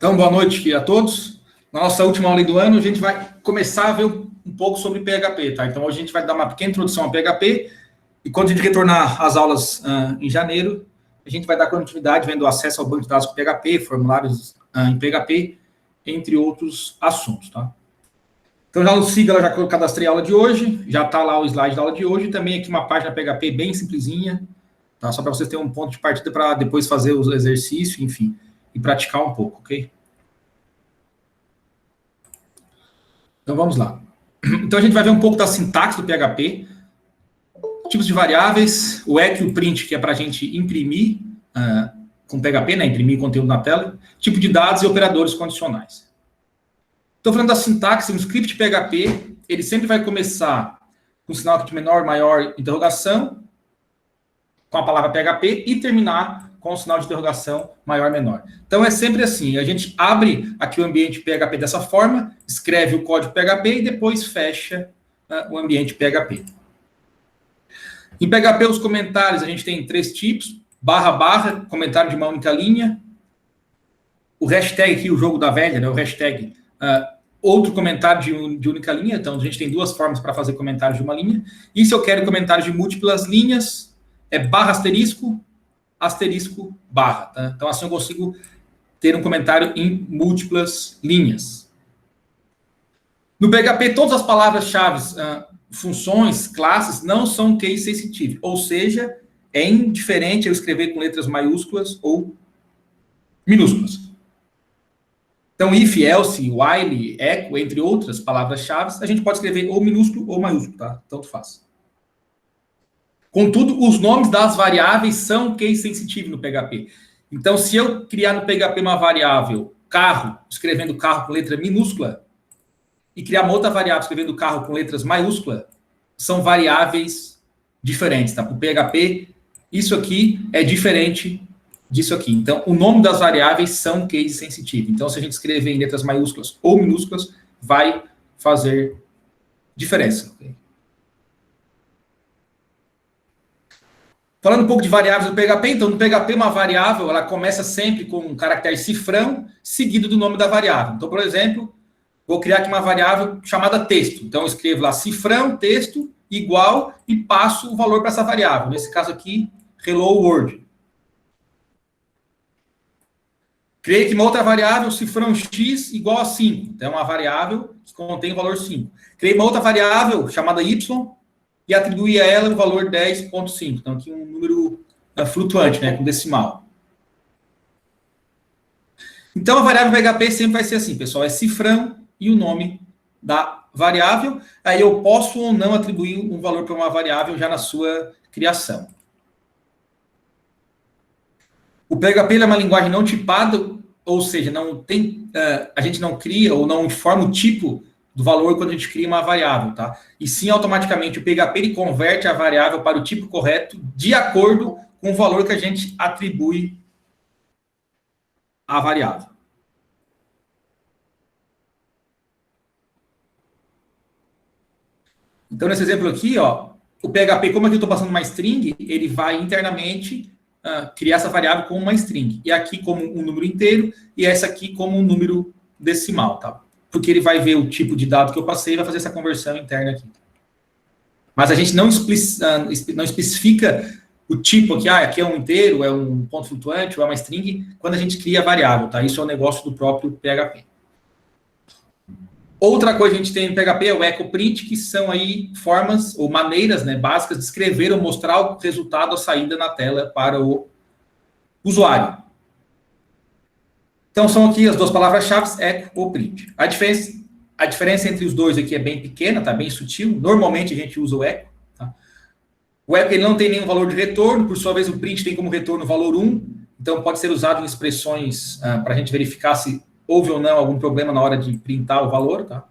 Então, boa noite a todos. Na nossa última aula do ano, a gente vai começar a ver um pouco sobre PHP, tá? Então, hoje a gente vai dar uma pequena introdução a PHP, e quando a gente retornar às aulas em janeiro, a gente vai dar continuidade, vendo acesso ao banco de dados com PHP, formulários em PHP, entre outros assuntos, tá? Então, já no Siga, já cadastrei a aula de hoje, já está lá o slide da aula de hoje, e também aqui uma página PHP bem simplesinha, tá? Só para vocês terem um ponto de partida para depois fazer os exercícios, enfim, e praticar um pouco, ok? Então, vamos lá. Então, a gente vai ver um pouco da sintaxe do PHP, tipos de variáveis, o EQ e o print, que é para a gente imprimir com PHP, né, imprimir conteúdo na tela, tipo de dados e operadores condicionais. Estou falando da sintaxe, um script PHP, ele sempre vai começar com sinal de menor, maior, interrogação, com a palavra PHP, e terminar com o sinal de interrogação maior, menor. Então, é sempre assim, a gente abre aqui o ambiente PHP dessa forma, escreve o código PHP e depois fecha o ambiente PHP. Em PHP, os comentários, a gente tem três tipos, //, comentário de uma única linha, o hashtag aqui, o jogo da velha, né, o hashtag, outro comentário de única linha, então a gente tem duas formas para fazer comentários de uma linha, e se eu quero comentários de múltiplas linhas, é /*, asterisco, barra, tá? Então, assim eu consigo ter um comentário em múltiplas linhas. No PHP, todas as palavras-chave, funções, classes, não são case sensitive, ou seja, é indiferente eu escrever com letras maiúsculas ou minúsculas. Então, if, else, while, echo, entre outras palavras-chave, a gente pode escrever ou minúsculo ou maiúsculo, tá? Tanto faz. Contudo, os nomes das variáveis são case sensitive no PHP. Então, se eu criar no PHP uma variável carro, escrevendo carro com letra minúscula, e criar uma outra variável escrevendo carro com letras maiúsculas, são variáveis diferentes, tá? Para o PHP, isso aqui é diferente disso aqui. Então, o nome das variáveis são case sensitive. Então, se a gente escrever em letras maiúsculas ou minúsculas, vai fazer diferença. Okay? Falando um pouco de variáveis do PHP, então, no PHP, uma variável, ela começa sempre com um caractere cifrão, seguido do nome da variável. Então, por exemplo, vou criar aqui uma variável chamada texto. Então, eu escrevo lá cifrão, texto, igual, e passo o valor para essa variável. Nesse caso aqui, hello world. Criei aqui uma outra variável, cifrão x igual a 5. Então, é uma variável que contém o valor 5. Criei uma outra variável chamada y, e atribuí a ela o valor 10.5. Então, aqui um número flutuante, né, com decimal. Então, a variável PHP sempre vai ser assim, pessoal, é cifrão e o nome da variável. Aí eu posso ou não atribuir um valor para uma variável já na sua criação. O PHP é uma linguagem não tipada, ou seja, não tem, a gente não cria ou não informa o tipo do valor quando a gente cria uma variável, tá? E sim, automaticamente, o PHP ele converte a variável para o tipo correto de acordo com o valor que a gente atribui à variável. Então, nesse exemplo aqui, ó, o PHP, como aqui eu estou passando uma string, ele vai internamente criar essa variável como uma string. E aqui como um número inteiro, e essa aqui como um número decimal, tá? Porque ele vai ver o tipo de dado que eu passei e vai fazer essa conversão interna aqui. Mas a gente não especifica o tipo aqui, aqui é um inteiro, é um ponto flutuante, ou é uma string, quando a gente cria a variável, tá? Isso é um negócio do próprio PHP. Outra coisa que a gente tem no PHP é o echo print, que são aí formas ou maneiras, né, básicas de escrever ou mostrar o resultado, a saída na tela para o usuário. Então, são aqui as duas palavras-chave, echo ou print. A diferença entre os dois aqui é bem pequena, tá? Bem sutil. Normalmente, a gente usa o echo. Tá? O echo ele não tem nenhum valor de retorno, por sua vez, o print tem como retorno o valor 1. Então, pode ser usado em expressões para a gente verificar se houve ou não algum problema na hora de printar o valor. Tá?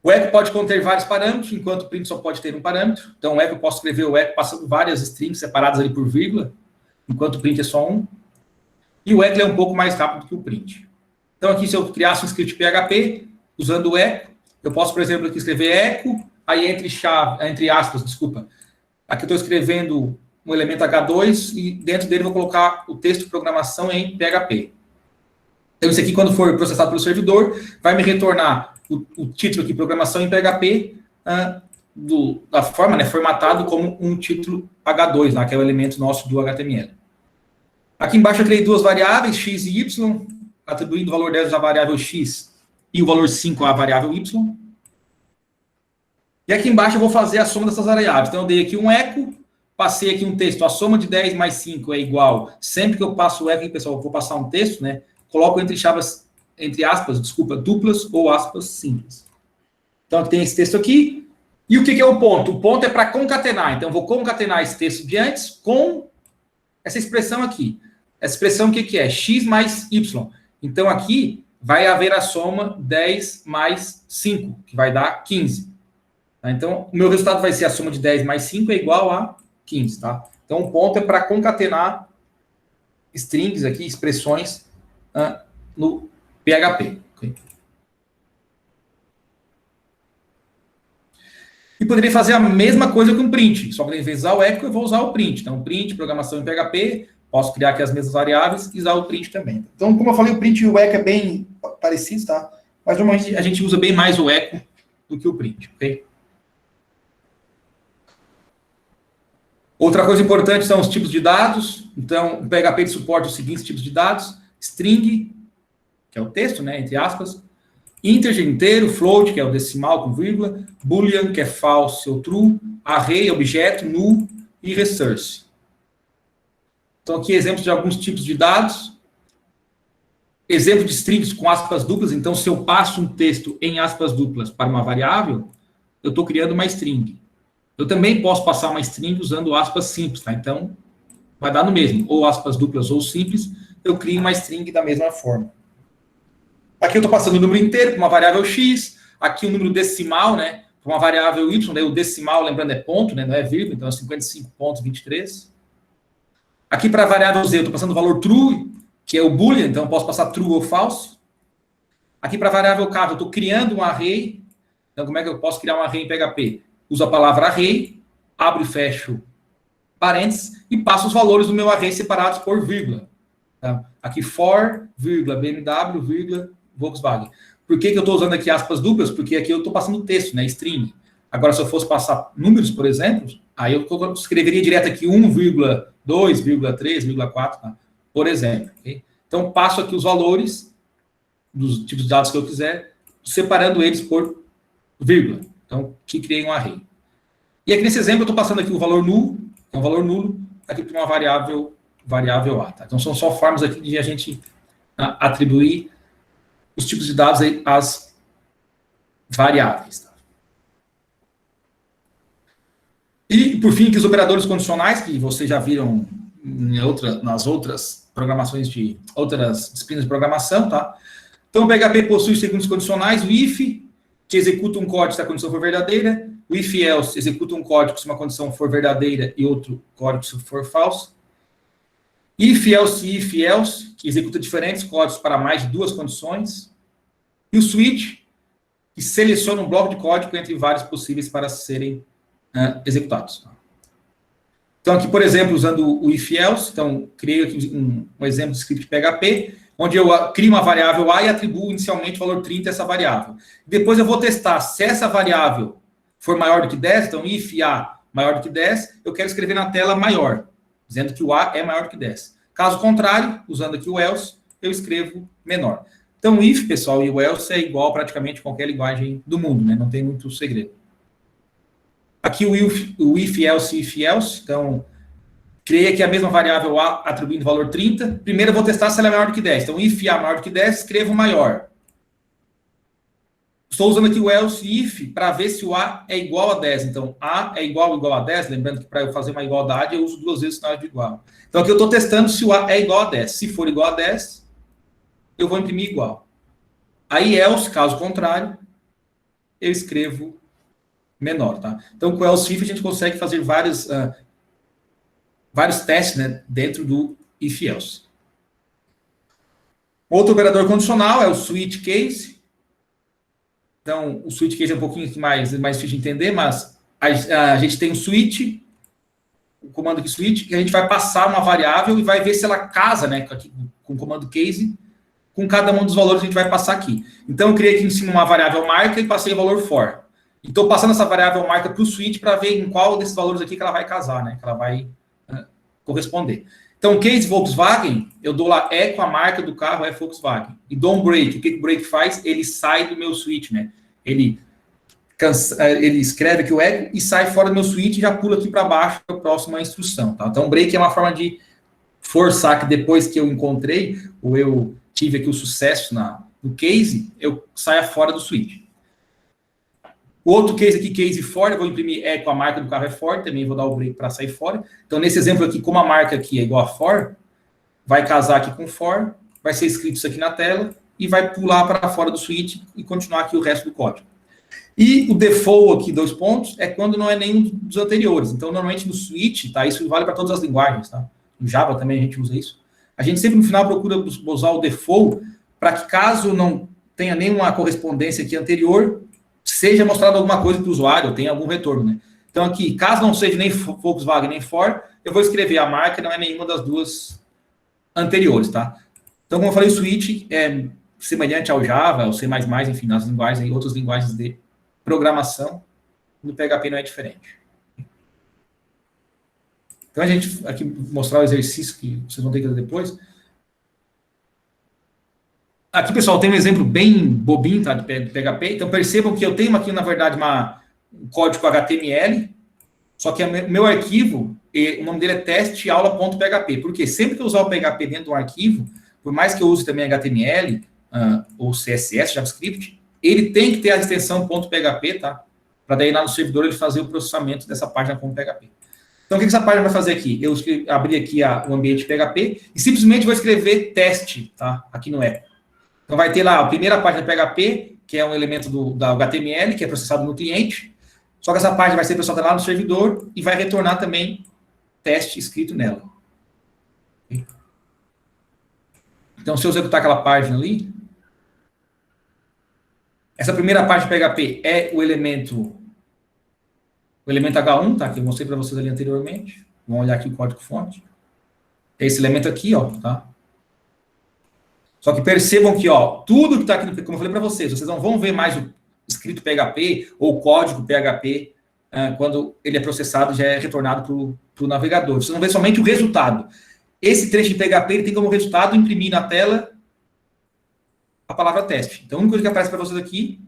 O echo pode conter vários parâmetros, enquanto o print só pode ter um parâmetro. Então, o echo, eu posso escrever o echo passando várias strings separadas ali por vírgula, enquanto o print é só um. E o echo é um pouco mais rápido que o print. Então, aqui, se eu criasse um script PHP, usando o echo, eu posso, por exemplo, aqui escrever echo, aí entre aspas, desculpa. Aqui eu estou escrevendo um elemento H2 e dentro dele eu vou colocar o texto de programação em PHP. Então, isso aqui, quando for processado pelo servidor, vai me retornar o título aqui, programação em PHP, da forma, né, formatado como um título H2, lá, que é o elemento nosso do HTML. Aqui embaixo eu criei duas variáveis, x e y, atribuindo o valor 10 à variável x e o valor 5 à variável y. E aqui embaixo eu vou fazer a soma dessas variáveis. Então, eu dei aqui um eco, passei aqui um texto. A soma de 10 mais 5 é igual. Sempre que eu passo o eco, pessoal, eu vou passar um texto, né? Coloco entre aspas, duplas ou aspas simples. Então, tem esse texto aqui. E o que é o ponto? O ponto é para concatenar. Então, eu vou concatenar esse texto de antes com essa expressão aqui. Essa expressão, o que é? X mais Y. Então, aqui vai haver a soma 10 mais 5, que vai dar 15. Tá? Então, o meu resultado vai ser a soma de 10 mais 5 é igual a 15. Tá? Então, o ponto é para concatenar strings aqui, expressões no PHP. Okay? E poderia fazer a mesma coisa com print, só que ao invés de usar o echo, eu vou usar o print. Então, print, programação em PHP, posso criar aqui as mesmas variáveis e usar o print também. Então, como eu falei, o print e o echo é bem parecido, tá? Mas normalmente a gente usa bem mais o echo do que o print, ok? Outra coisa importante são os tipos de dados. Então, o PHP suporta os seguintes tipos de dados: string, que é o texto, né, entre aspas, integer inteiro, float, que é o decimal com vírgula, boolean, que é false ou true, array, objeto, null e resource. Então, aqui exemplos de alguns tipos de dados. Exemplo de strings com aspas duplas. Então, se eu passo um texto em aspas duplas para uma variável, eu estou criando uma string. Eu também posso passar uma string usando aspas simples, tá? Então, vai dar no mesmo. Ou aspas duplas ou simples, eu crio uma string da mesma forma. Aqui eu estou passando o número inteiro para uma variável x. Aqui o número decimal, né? Para uma variável y. Né? O decimal, lembrando, é ponto, né? Não é vírgula. Então, é 55,23. Aqui para a variável z, eu estou passando o valor true, que é o boolean. Então, eu posso passar true ou false. Aqui para a variável k, eu estou criando um array. Então, como é que eu posso criar um array em PHP? Uso a palavra array, abro e fecho parênteses e passo os valores do meu array separados por vírgula. Tá? Aqui for, vírgula, BMW, vírgula, Volkswagen. Por que eu estou usando aqui aspas duplas? Porque aqui eu estou passando texto, né, string. Agora, se eu fosse passar números, por exemplo, aí eu escreveria direto aqui 1,2,3,4, tá? Por exemplo. Okay? Então, passo aqui os valores dos tipos de dados que eu quiser, separando eles por vírgula. Então, que criei um array. E aqui nesse exemplo, eu estou passando aqui o valor nulo, que é um valor nulo, aqui para uma variável A. Tá? Então, são só formas aqui de a gente atribuir os tipos de dados aí às variáveis. Tá? E, por fim, aqui os operadores condicionais, que vocês já viram nas outras programações de outras disciplinas de programação. Tá? Então, o PHP possui os seguintes condicionais: o if, que executa um código se a condição for verdadeira; o if else executa um código se uma condição for verdadeira e outro código se for falso; if else, que executa diferentes códigos para mais de duas condições; e o switch, que seleciona um bloco de código entre vários possíveis para serem executados. Então, aqui, por exemplo, usando o if else, então, criei aqui um exemplo de script PHP, onde eu crio uma variável A e atribuo inicialmente o valor 30 a essa variável. Depois eu vou testar se essa variável for maior do que 10, então if A maior do que 10, eu quero escrever na tela maior, dizendo que o A é maior do que 10. Caso contrário, usando aqui o else, eu escrevo menor. Então, o if, pessoal, e o else é igual a praticamente qualquer linguagem do mundo, né? Não tem muito segredo. Aqui o if else, então, criei aqui a mesma variável A, atribuindo o valor 30. Primeiro eu vou testar se ela é maior do que 10. Então, if A maior do que 10, escrevo maior. Estou usando aqui o else if para ver se o A é igual a 10. Então, A é igual a 10. Lembrando que para eu fazer uma igualdade, eu uso duas vezes o sinal de igual. Então, aqui eu estou testando se o A é igual a 10. Se for igual a 10, eu vou imprimir igual. Aí, else, caso contrário, eu escrevo menor. Tá? Então, com o else if, a gente consegue fazer vários testes, né, dentro do if else. Outro operador condicional é o switch case. Então, o switch case é um pouquinho mais difícil de entender, mas a gente tem um switch, o comando aqui switch, que a gente vai passar uma variável e vai ver se ela casa, né, com o comando case, com cada um dos valores que a gente vai passar aqui. Então, eu criei aqui em cima uma variável marca e passei o valor for. E estou passando essa variável marca para o switch para ver em qual desses valores aqui que ela vai casar, né? Que ela vai corresponder. Então, case Volkswagen, eu dou lá com a marca do carro, é Volkswagen. E dou um break. O que o break faz? Ele sai do meu switch, né? Ele escreve aqui o echo e sai fora do meu switch e já pula aqui para baixo para a próxima instrução, tá? Então, break é uma forma de forçar que depois que eu encontrei, ou eu tive aqui o sucesso no case, eu saia fora do switch. O outro case aqui, case for, eu vou imprimir com a marca do carro é for, também vou dar o break para sair fora. Então, nesse exemplo aqui, como a marca aqui é igual a for, vai casar aqui com for, vai ser escrito isso aqui na tela, e vai pular para fora do switch e continuar aqui o resto do código. E o default aqui, 2 pontos, é quando não é nenhum dos anteriores. Então, normalmente no switch, tá? Isso vale para todas as linguagens, tá? No Java também a gente usa isso. A gente sempre no final procura usar o default para que caso não tenha nenhuma correspondência aqui anterior, seja mostrado alguma coisa para o usuário, ou tenha algum retorno, né? Então aqui, caso não seja nem Volkswagen nem Ford, eu vou escrever a marca, não é nenhuma das duas anteriores, tá? Então, como eu falei, o switch é semelhante ao Java, ao C++, enfim, nas linguagens e outras linguagens de programação, no PHP não é diferente. Então, a gente aqui mostrar o exercício que vocês vão ter que fazer depois. Aqui, pessoal, tem um exemplo bem bobinho, tá, de PHP. Então, percebam que eu tenho aqui, na verdade, um código HTML, só que meu arquivo, o nome dele é testeaula.php. Porque sempre que eu usar o PHP dentro de um arquivo, por mais que eu use também HTML ou CSS, JavaScript, ele tem que ter a extensão .php, tá? Para daí lá no servidor ele fazer o processamento dessa página com PHP. Então, o que essa página vai fazer aqui? Eu abri aqui o ambiente PHP e simplesmente vou escrever teste, tá? Aqui no echo. Então, vai ter lá a primeira página PHP, que é um elemento da HTML, que é processado no cliente. Só que essa página vai ser processada lá no servidor e vai retornar também teste escrito nela. Então, se eu executar aquela página ali, essa primeira página PHP é o elemento H1, tá? Que eu mostrei para vocês ali anteriormente. Vamos olhar aqui o código-fonte. É esse elemento aqui, ó, tá? Só que percebam que, ó, tudo que está aqui, como eu falei para vocês não vão ver mais o escrito PHP ou o código PHP quando ele é processado, já é retornado para o navegador. Vocês vão ver somente o resultado. Esse trecho de PHP ele tem como resultado imprimir na tela a palavra teste. Então, a única coisa que aparece para vocês aqui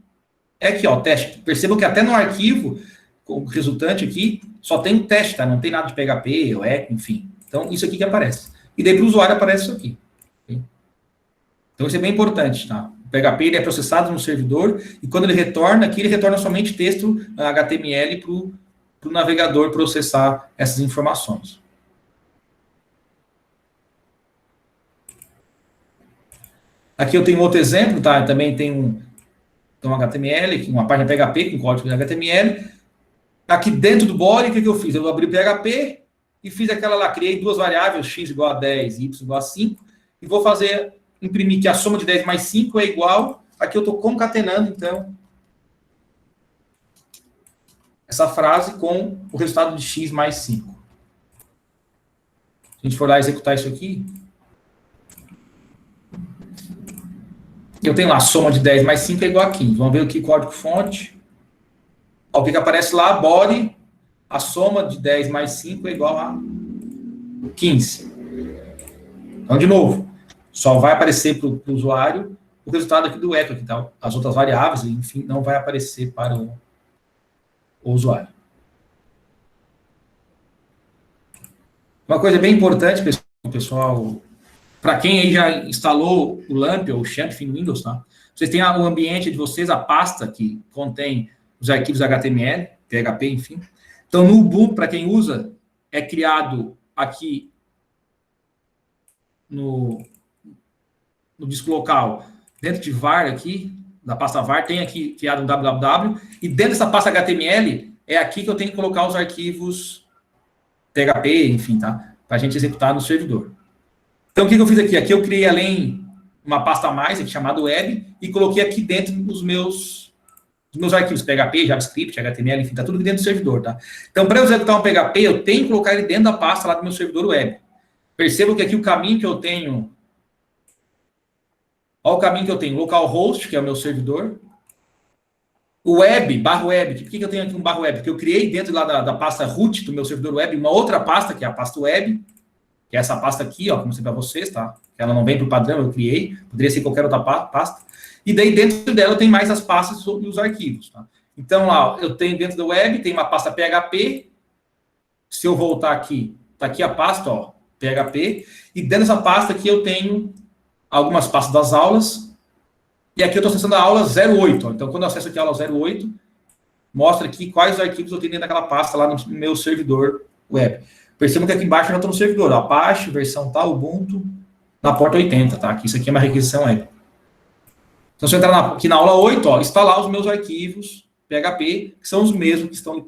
é aqui, ó, teste. Percebam que até no arquivo, o resultante aqui, só tem um teste, tá? Não tem nada de PHP ou echo, enfim. Então, isso aqui que aparece. E daí para o usuário aparece isso aqui. Okay? Então, isso é bem importante, tá? O PHP ele é processado no servidor e quando ele retorna, aqui ele retorna somente texto HTML para o navegador processar essas informações. Aqui eu tenho outro exemplo, tá? Também tem um HTML, uma página PHP com código de HTML. Aqui dentro do body, o que eu fiz? Eu abri o PHP e fiz aquela lá, criei duas variáveis, x igual a 10 e y igual a 5, e vou imprimir que a soma de 10 mais 5 é igual, aqui eu estou concatenando, então, essa frase com o resultado de x mais 5. Se a gente for lá executar isso aqui, eu tenho lá a soma de 10 mais 5 é igual a 15. Vamos ver aqui o código-fonte. O que aparece lá, body, a soma de 10 mais 5 é igual a 15. Então, de novo, só vai aparecer para o usuário o resultado aqui do echo, aqui, tá? As outras variáveis, enfim, não vai aparecer para o usuário. Uma coisa bem importante, pessoal, para quem aí já instalou o LAMP ou o XAMPP no Windows, tá? Vocês têm o ambiente de vocês, a pasta que contém os arquivos HTML, PHP, enfim. Então, no Ubuntu, para quem usa, é criado aqui no disco local, dentro de var aqui, da pasta var, tem aqui criado um www, e dentro dessa pasta HTML, é aqui que eu tenho que colocar os arquivos PHP, enfim, tá? Para a gente executar no servidor. Então, o que eu fiz aqui? Aqui eu criei além uma pasta a mais, aqui chamada web, e coloquei aqui dentro os meus arquivos PHP, JavaScript, HTML, enfim, tá tudo aqui dentro do servidor, tá? Então, para eu executar um PHP, eu tenho que colocar ele dentro da pasta lá do meu servidor web. Percebam que aqui o caminho que eu tenho Olha o caminho que eu tenho. Localhost, que é o meu servidor. O web, barra web. Por que eu tenho aqui um barra web? Porque eu criei dentro lá da pasta root do meu servidor web uma outra pasta, que é a pasta web, que é essa pasta aqui, ó, como eu mostrei para vocês, tá? Ela não vem para o padrão, eu criei. Poderia ser qualquer outra pasta. E daí dentro dela tem mais as pastas e os arquivos, tá? Então lá, eu tenho dentro do web, tem uma pasta PHP. Se eu voltar aqui, tá aqui a pasta, ó, PHP. E dentro dessa pasta aqui eu tenho algumas pastas das aulas. E aqui eu estou acessando a aula 08. Ó. Então, quando eu acesso aqui a aula 08, mostra aqui quais arquivos eu tenho dentro daquela pasta lá no meu servidor web. Percebam que aqui embaixo eu já estou no servidor. Apache, versão tal, Ubuntu, na porta 80, tá? Aqui, isso aqui é uma requisição web. Então, se eu entrar aqui na aula 8, ó, instalar os meus arquivos PHP, que são os mesmos que estão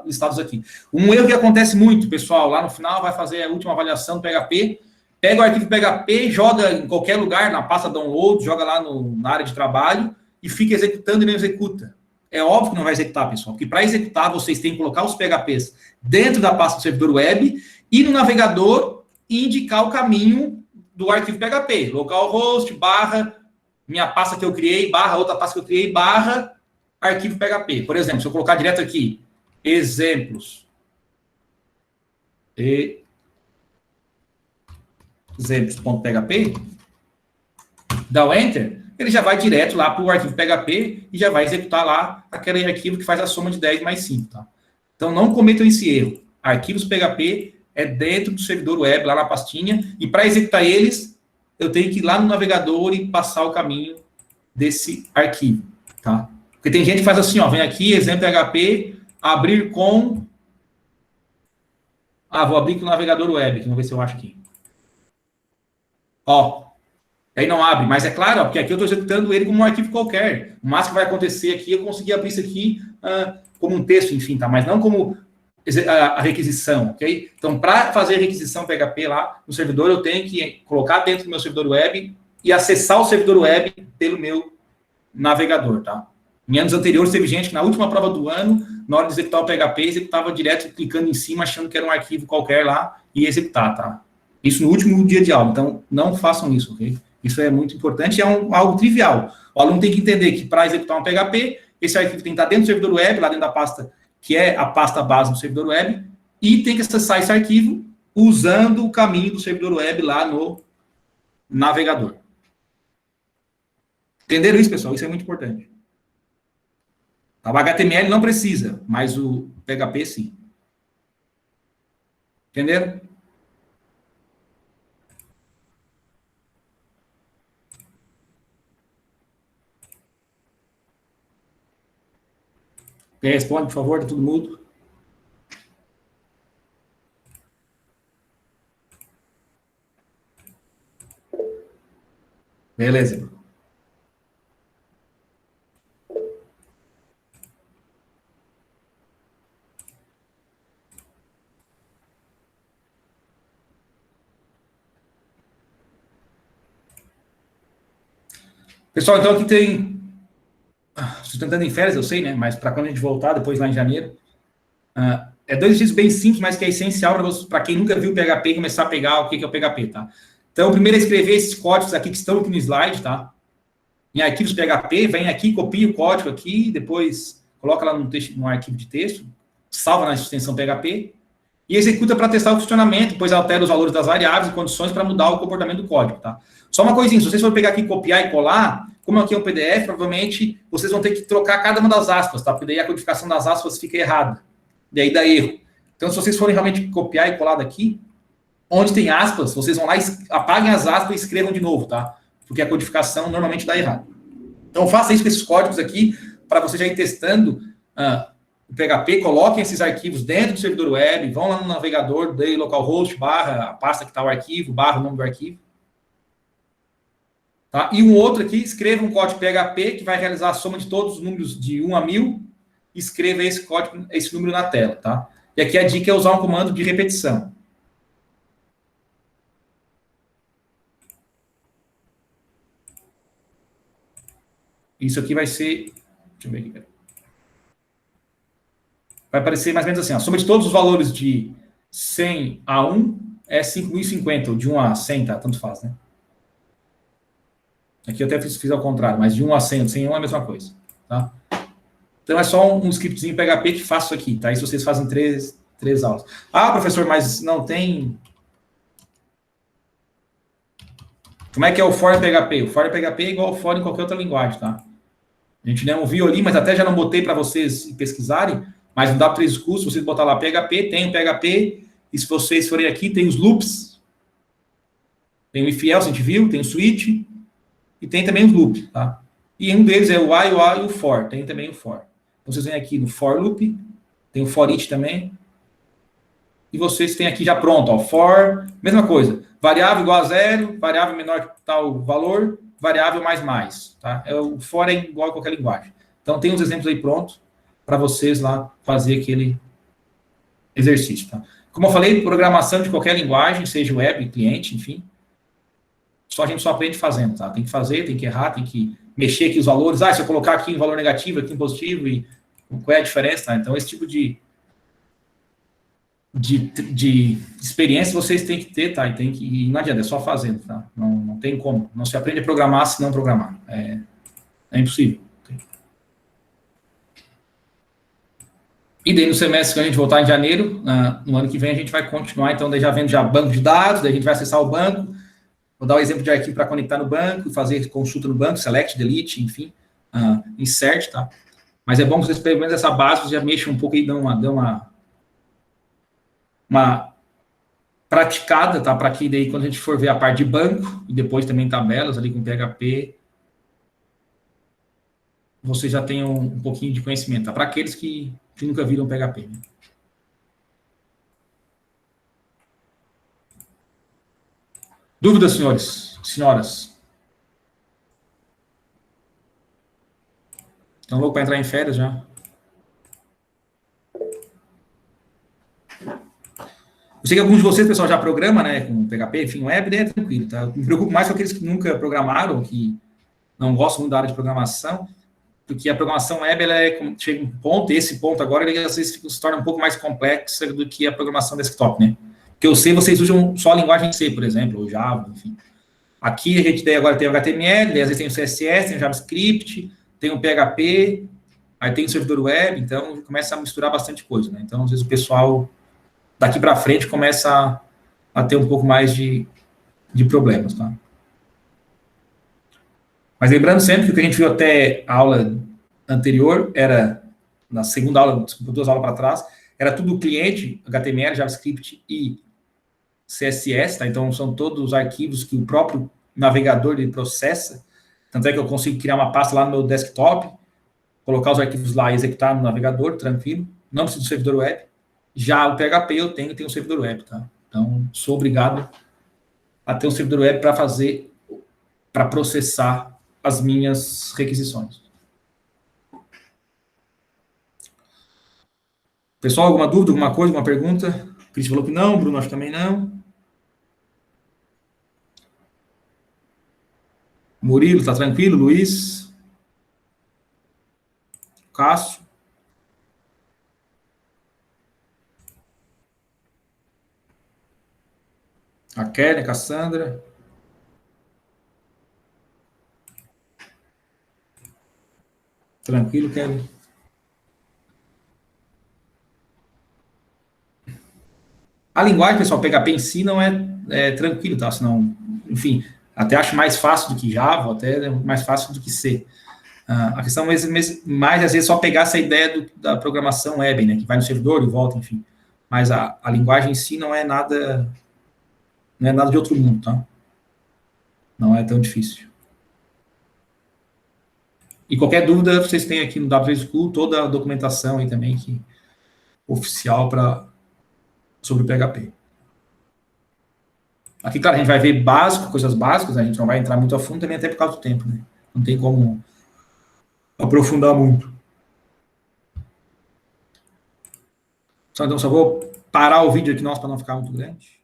listados aqui. Um erro que acontece muito, pessoal, lá no final vai fazer a última avaliação do PHP, pega o arquivo PHP, joga em qualquer lugar, na pasta download, joga lá na área de trabalho e fica executando e não executa. É óbvio que não vai executar, pessoal, porque para executar vocês têm que colocar os PHPs dentro da pasta do servidor web e no navegador e indicar o caminho do arquivo PHP. Localhost, barra, minha pasta que eu criei, barra, outra pasta que eu criei, barra, arquivo PHP. Por exemplo, se eu colocar direto aqui, exemplos. Exemplos.php, dá o Enter, ele já vai direto lá para o arquivo PHP e já vai executar lá aquele arquivo que faz a soma de 10 mais 5, tá? Então, não cometam esse erro. Arquivos PHP é dentro do servidor web, lá na pastinha, e para executar eles, eu tenho que ir lá no navegador e passar o caminho desse arquivo, tá? Porque tem gente que faz assim, ó, vem aqui, exemplo PHP, abrir com... vou abrir com o navegador web, vamos ver se eu acho aqui. Ó, aí não abre, mas é claro, ó, porque aqui eu estou executando ele como um arquivo qualquer. O máximo que vai acontecer aqui, eu consegui abrir isso aqui como um texto, enfim, tá? Mas não como a requisição, ok? Então, para fazer a requisição PHP lá no servidor, eu tenho que colocar dentro do meu servidor web e acessar o servidor web pelo meu navegador, tá? Em anos anteriores, teve gente que na última prova do ano, na hora de executar o PHP, executava direto, clicando em cima, achando que era um arquivo qualquer lá, e ia executar, tá? Isso no último dia de aula. Então, não façam isso, ok? Isso é muito importante e é algo trivial. O aluno tem que entender que para executar um PHP, esse arquivo tem que estar dentro do servidor web, lá dentro da pasta, que é a pasta base do servidor web, e tem que acessar esse arquivo usando o caminho do servidor web lá no navegador. Entenderam isso, pessoal? Isso é muito importante. O HTML não precisa, mas o PHP sim. Entenderam? Responde, por favor, tá todo mundo. Beleza. Pessoal, então aqui tem... Sustentando em férias, eu sei, né? Mas para quando a gente voltar, depois lá em janeiro. É 2 exercícios bem simples, mas que é essencial para quem nunca viu o PHP começar a pegar o que é o PHP, tá? Então, primeiro é escrever esses códigos aqui que estão aqui no slide, tá? Em arquivos PHP, vem aqui, copia o código aqui, depois coloca lá no arquivo de texto, salva na extensão PHP e executa para testar o funcionamento, depois altera os valores das variáveis e condições para mudar o comportamento do código, tá? Só uma coisinha, se vocês forem pegar aqui, copiar e colar, como aqui é um PDF, provavelmente vocês vão ter que trocar cada uma das aspas, tá? Porque daí a codificação das aspas fica errada. E aí dá erro. Então, se vocês forem realmente copiar e colar daqui, onde tem aspas, vocês vão lá, apaguem as aspas e escrevam de novo, tá? Porque a codificação normalmente dá errado. Então, faça isso com esses códigos aqui, para você já ir testando o PHP, coloquem esses arquivos dentro do servidor web, vão lá no navegador, daí localhost, barra, a pasta que está o arquivo, barra o nome do arquivo. Tá? E um outro aqui, escreva um código PHP que vai realizar a soma de todos os números de 1 a 1000, escreva esse código, esse número na tela, tá? E aqui a dica é usar um comando de repetição. Isso aqui vai ser... Deixa eu ver aqui, peraí. Vai aparecer mais ou menos assim, a soma de todos os valores de 100 a 1 é 5.050, ou de 1 a 100, tá? Tanto faz, né? Aqui eu até fiz ao contrário, mas de 1 a 100, 100 é a mesma coisa, tá? Então é só um scriptzinho PHP que faço aqui, tá? Isso vocês fazem três aulas. Ah, professor, mas não tem... Como é que é o for em PHP? O for em PHP é igual ao for em qualquer outra linguagem, tá? A gente não viu ali, mas até já não botei para vocês pesquisarem, mas no W3 School, se vocês botar lá PHP, tem o PHP, e se vocês forem aqui, tem os loops, tem o if else, a gente viu, tem o switch, e tem também os loops, tá? E um deles é o while, o while e o for, tem também o for. Então vocês vêm aqui no for loop, tem o for each também, e vocês têm aqui já pronto, ó, for, mesma coisa, variável igual a zero, variável menor que tal valor, variável mais, tá? O for é igual a qualquer linguagem. Então tem os exemplos aí prontos para vocês lá fazer aquele exercício, tá? Como eu falei, programação de qualquer linguagem, seja web, cliente, enfim, a gente só aprende fazendo, tá? Tem que fazer, tem que errar, tem que mexer aqui os valores. Ah, se eu colocar aqui um valor negativo, aqui um positivo, e qual é a diferença, tá? Então, esse tipo de experiência vocês têm que ter, tá? E não adianta, é só fazendo, tá? Não tem como. Não se aprende a programar se não programar. É impossível. E daí no semestre que a gente voltar em janeiro, no ano que vem a gente vai continuar, então daí já vendo já banco de dados, daí a gente vai acessar o banco, vou dar o exemplo de arquivo para conectar no banco, fazer consulta no banco, select, delete, enfim, insert, tá? Mas é bom que vocês pelo menos essa base, vocês já mexam um pouco aí, dão uma praticada, tá? Para que daí quando a gente for ver a parte de banco, e depois também tabelas ali com PHP, vocês já tenham um pouquinho de conhecimento, tá? Para aqueles que nunca viram PHP, né? Dúvidas, senhores? Senhoras? Estão loucos para entrar em férias já? Eu sei que alguns de vocês, pessoal, já programa, né, com PHP, enfim, web, daí é tranquilo, tá? Eu me preocupo mais com aqueles que nunca programaram, que não gostam muito da área de programação, porque a programação web, ela chega um ponto, esse ponto agora, ele às vezes se torna um pouco mais complexa do que a programação desktop, né? Porque o C, vocês usam só a linguagem C, por exemplo, ou Java, enfim. Aqui a gente agora tem o HTML, às vezes tem o CSS, tem o JavaScript, tem o PHP, aí tem o servidor web, então começa a misturar bastante coisa, né? Então, às vezes o pessoal daqui para frente começa a ter um pouco mais de problemas, tá? Mas lembrando sempre que o que a gente viu até a aula anterior era, na segunda aula, 2 aulas para trás, era tudo cliente, HTML, JavaScript e CSS, tá? Então, são todos os arquivos que o próprio navegador ele processa. Tanto é que eu consigo criar uma pasta lá no meu desktop, colocar os arquivos lá e executar no navegador, tranquilo. Não preciso do servidor web. Já o PHP eu tenho um servidor web, tá? Então, sou obrigado a ter um servidor web para processar as minhas requisições. Pessoal, alguma dúvida, alguma coisa, alguma pergunta? Cris falou que não, Bruno acho que também não. Murilo, tá tranquilo? Luiz? Cássio? A Kelly, a Cassandra? Tranquilo, Kelly? A linguagem, pessoal, PHP em si não é tranquilo, tá? Senão, enfim, até acho mais fácil do que Java, até mais fácil do que C. A questão é mais, às vezes, só pegar essa ideia da programação web, né? Que vai no servidor e volta, enfim. Mas a linguagem em si não é nada de outro mundo, tá? Não é tão difícil. E qualquer dúvida, vocês têm aqui no W3 School toda a documentação aí também oficial sobre o PHP. Aqui, claro, a gente vai ver básico, coisas básicas, né? A gente não vai entrar muito a fundo também, até por causa do tempo, né? Não tem como aprofundar muito. Então, só vou parar o vídeo aqui nosso para não ficar muito grande.